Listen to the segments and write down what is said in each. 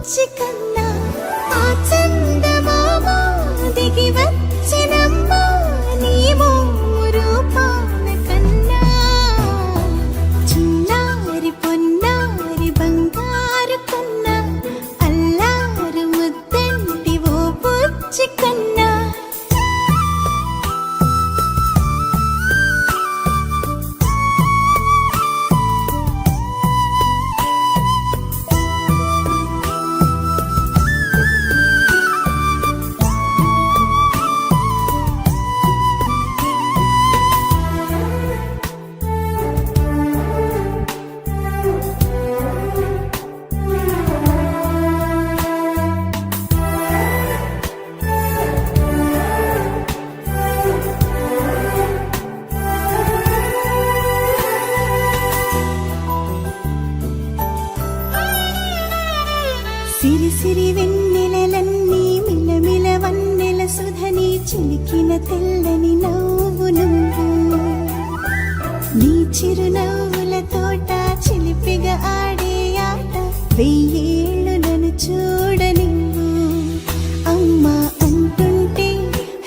బుచ్చి కన్నా ఆ చందమామ దిగి వచ్చినమ్మా నీ రూపాన కన్నా చిన్నారి పొన్నారి బంగారు కన్నా అల్లారు ముద్దంటి ఓ బుచ్చి కన్నా సిరి సిరి వెన్నెలలన్నీ మిలమిల వన్నెల సుధని చిలికిన తెల్లని నవ్వు నువ్వు నీ చిరునవ్వుల తోట చిలిపిగా ఆడే ఆట వెయ్యేళ్ళు నన్ను చూడ నువ్వు అమ్మా అంటుంటే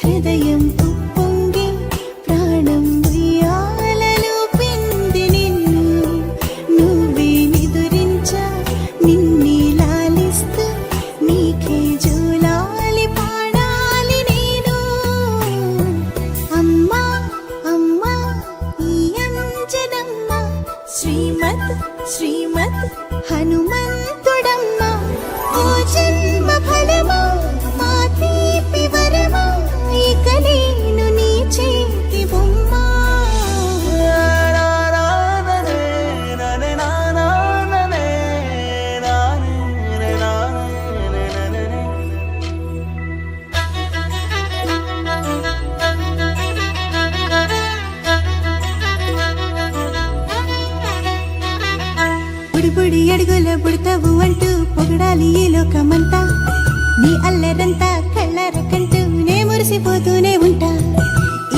హృదయం ఉప్పొంగి ప్రాణం ఉయ్యాలలో పిండి నిన్ను నువ్వే నిదురించా నిన్నే నీకే జోలాలి పాడాలి నేను అమ్మా అమ్మా ఈ అంజనమ్మ శ్రీమత్ శ్రీమత్ హనుమంతుడమ్మ ఓ జన్మ ఫలమా మా తీపి వరమా ఇక నేను నీ చేతి బొమ్మ బుడి అడుగుల బుడతావు అంటూ పొగడాలి ఈ లోకమంతా నీ అల్లరంతా కళ్ళారకంటూ నే మురిసిపోతూనే ఉంటా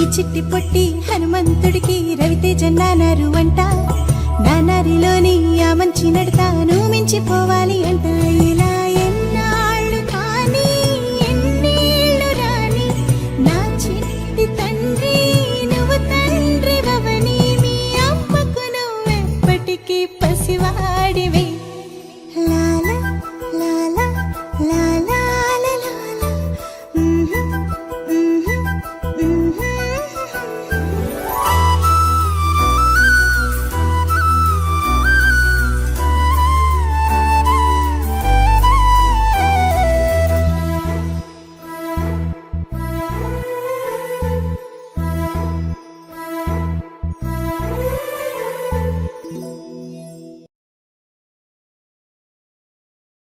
ఈ చిట్టి పొట్టి హనుమంతుడికి రవితేజ నానారు అంట నానారిలోని ఆ మంచి